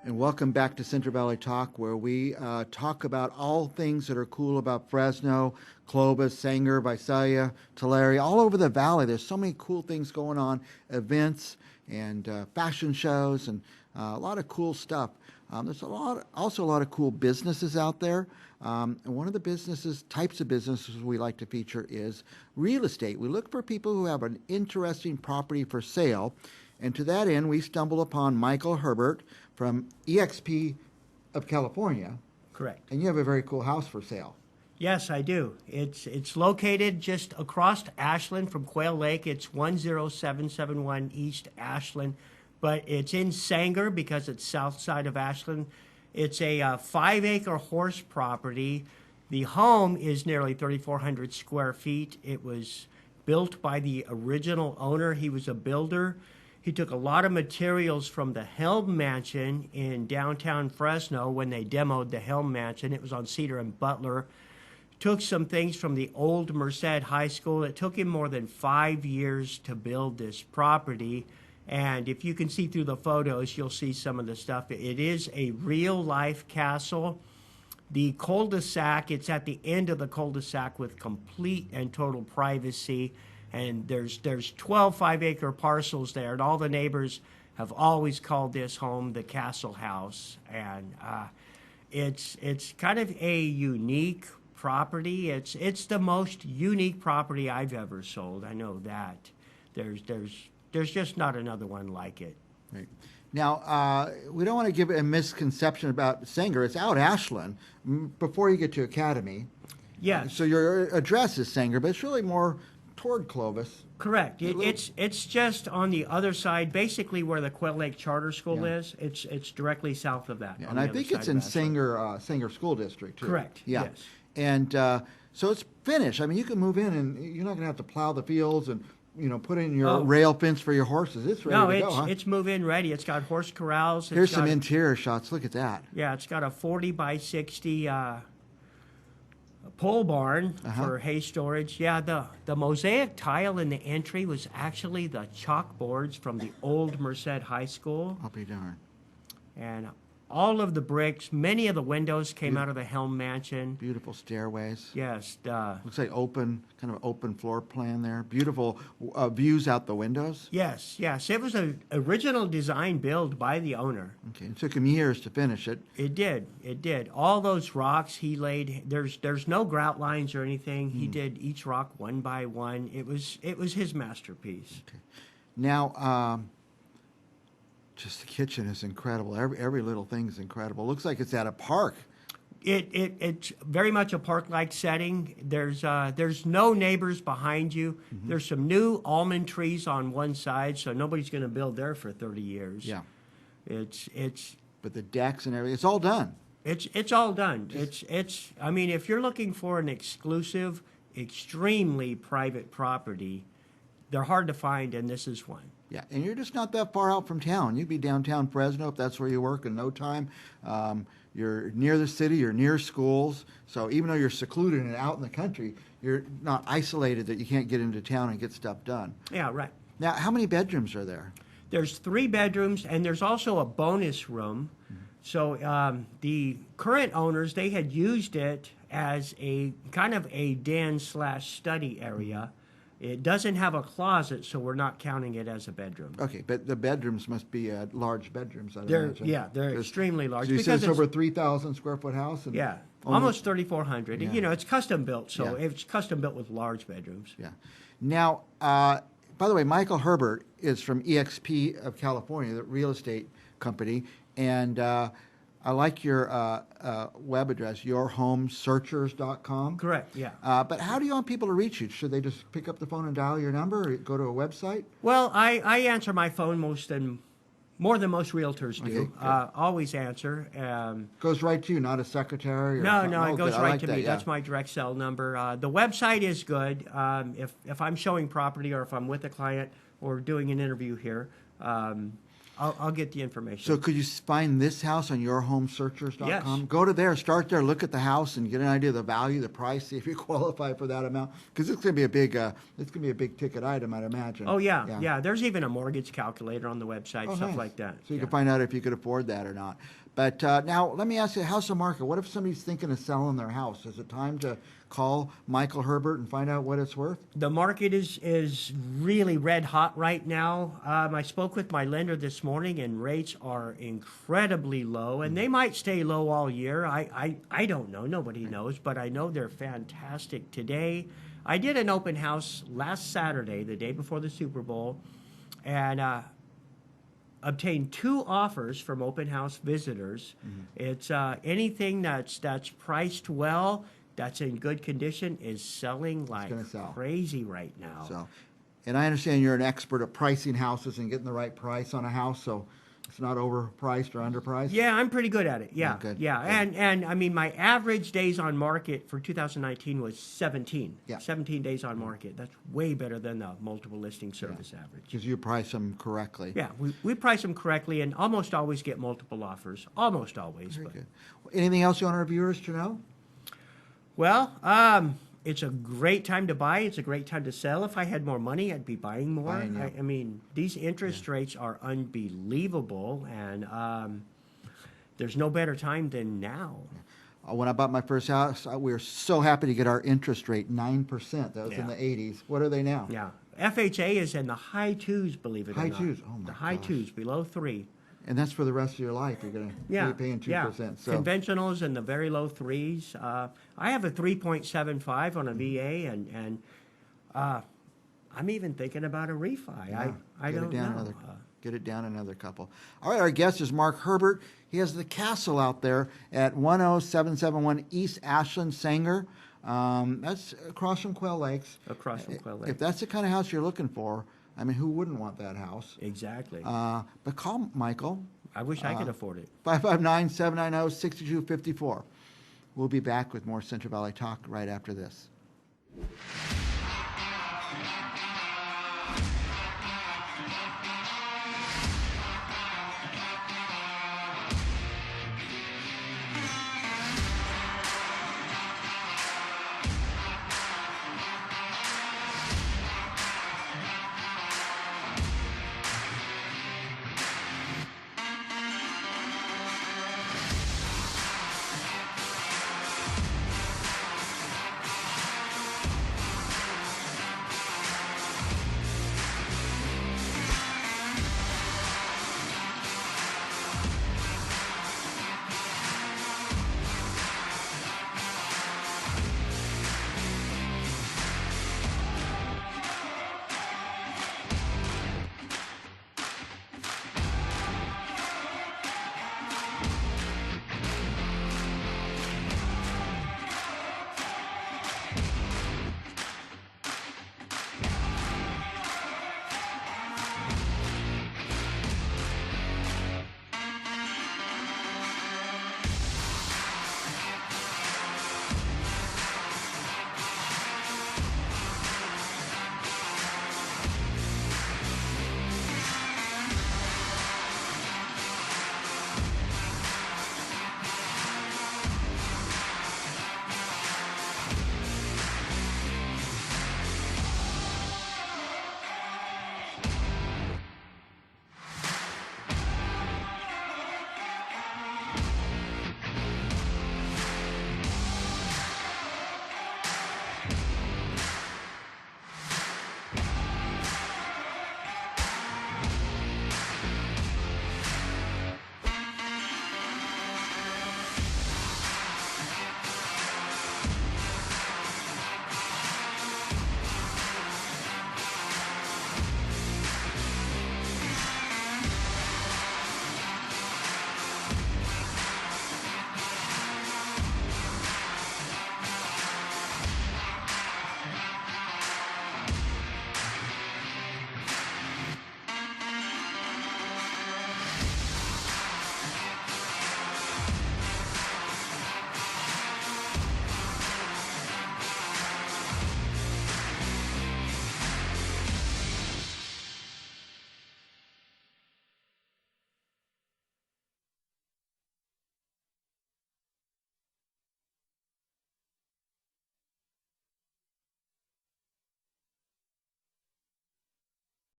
And welcome back to Central Valley Talk, where we talk about all things that are cool about Fresno, Clovis, Sanger, Visalia, Tulare, all over the valley. There's so many cool things going on, events and fashion shows, and a lot of cool stuff. There's also a lot of cool businesses out there. And one of the types of businesses we like to feature is real estate. We look for people who have an interesting property for sale. And to that end, we stumbled upon Michael Herbert from EXP of California. Correct. And you have a very cool house for sale. Yes, I do. It's located just across Ashlan from Quail Lake. It's 10771 East Ashlan, but it's in Sanger because it's south side of Ashlan. It's a 5-acre horse property. The home is nearly 3,400 square feet. It was built by the original owner. He was a builder. He took a lot of materials from the Helm Mansion in downtown Fresno when they demoed the Helm Mansion. It was on Cedar and Butler. Took some things from the old Merced High School. It took him more than 5 years to build this property. And if you can see through the photos, you'll see some of the stuff. It is a real-life castle. The cul-de-sac, it's at the end of the cul-de-sac with complete and total privacy. And there's 12 5-acre parcels there, and all the neighbors have always called this home the Castle House. And it's kind of a unique property. It's the most unique property I've ever sold. I know that. There's just not another one like it. Right. Now, we don't want to give a misconception about Sanger. It's out Ashland before you get to Academy. Yes. So your address is Sanger, but it's really more toward Clovis. Correct. It's just on the other side, basically where the Quail Lake Charter School is. It's directly south of that. Yeah, and I think it's in Sanger School District too. Correct. Yeah. Yes. And so it's finished. I mean, you can move in, and you're not going to have to plow the fields and put in your rail fence for your horses. It's ready to go, huh? It's move-in ready. It's got horse corrals. Here's some interior shots. Look at that. Yeah, it's got a 40 by 60 pole barn for hay storage. Yeah, the mosaic tile in the entry was actually the chalkboards from the old Merced High School. I'll be darned. And all of the bricks, many of the windows came out of the Helm Mansion. Beautiful stairways. Yes. Looks like kind of open floor plan there. Beautiful views out the windows. Yes. It was an original design build by the owner. Okay, it took him years to finish it. It did. All those rocks he laid, there's no grout lines or anything. He did each rock one by one. It was his masterpiece. Okay. Now, just the kitchen is incredible. Every little thing is incredible. Looks like it's at a park. It's very much a park-like setting. There's no neighbors behind you. There's some new almond trees on one side, so nobody's going to build there for 30 years. Yeah. But the decks and everything, it's all done. It's all done. I mean, if you're looking for an exclusive, extremely private property, they're hard to find, and this is one. Yeah, and you're just not that far out from town. You'd be downtown Fresno if that's where you work in no time. You're near the city, you're near schools, so even though you're secluded and out in the country, you're not isolated that you can't get into town and get stuff done. Yeah, right. Now, how many bedrooms are there? There's 3 bedrooms, and there's also a bonus room. So the current owners, they had used it as a kind of a den/study area. It doesn't have a closet, so we're not counting it as a bedroom. Okay, but the bedrooms must be large bedrooms, I'd imagine. Yeah, they're extremely large. So you said it's over 3,000 square foot house? And yeah, almost 3,400. Yeah. It's custom built, so it's custom built with large bedrooms. Yeah. Now, by the way, Michael Herbert is from EXP of California, the real estate company, and I like your web address, yourhomesearchers.com. Correct, yeah. But how do you want people to reach you? Should they just pick up the phone and dial your number or go to a website? Well, I answer my phone more than most realtors do. Okay, always answer. Goes right to you, not a secretary? No, it goes right to me. Yeah. That's my direct cell number. The website is good. If I'm showing property or if I'm with a client or doing an interview here, I'll get the information. So could you find this house on yourhomesearchers.com? Yes. Go to there, start there, look at the house, and get an idea of the value, the price, see if you qualify for that amount. Because it's going to be a big ticket item, I'd imagine. Oh yeah. There's even a mortgage calculator on the website, stuff Nice. like that. So you Yeah. can find out if you could afford that or not. But now let me ask you, how's the market? What if somebody's thinking of selling their house? Is it time to call Michael Herbert and find out what it's worth? The market is really red hot right now. I spoke with my lender this morning, and rates are incredibly low, and they might stay low all year. I don't know. Nobody knows, but I know they're fantastic. Today, I did an open house last Saturday, the day before the Super Bowl, and obtained 2 offers from open house visitors. It's anything that's priced well, that's in good condition, is selling like gonna sell. crazy right now. So, and I understand you're an expert at pricing houses and getting the right price on a house, so it's not overpriced or underpriced? Yeah, I'm pretty good at it. Yeah, good. yeah. Good. And I mean, my average days on market for 2019 was 17. Yeah. 17 days on market. That's way better than the multiple listing service average. Because you price them correctly. Yeah, we price them correctly and almost always get multiple offers. Almost always. Very But, good. Anything else you want our viewers to know? well, it's a great time to buy. It's a great time to sell. If I had more money, I'd be buying more. Buying, yeah. I mean, these interest rates are unbelievable, and there's no better time than now. When I bought my first house, we were so happy to get our interest rate, 9%. That was in Yeah. the 80s. What are they now? Yeah. FHA is in the high 2s, believe it High or not. 2s? Oh, my The high gosh. 2s, below 3. And that's for the rest of your life. You're going to Yeah. be paying 2%. So Conventionals in the very low 3s. I have a 3.75 on a VA, and I'm even thinking about a refi. yeah, I get don't it down know. Another, get it down another couple. All right, our guest is Mark Herbert. He has the castle out there at 10771 East Ashlan, Sanger. That's across from Quail Lakes. Across from Quail Lake. If that's the kind of house you're looking for, I mean, who wouldn't want that house? Exactly. But call Michael, I wish I could afford it. 559-790-6254. We'll be back with more Central Valley Talk right after this.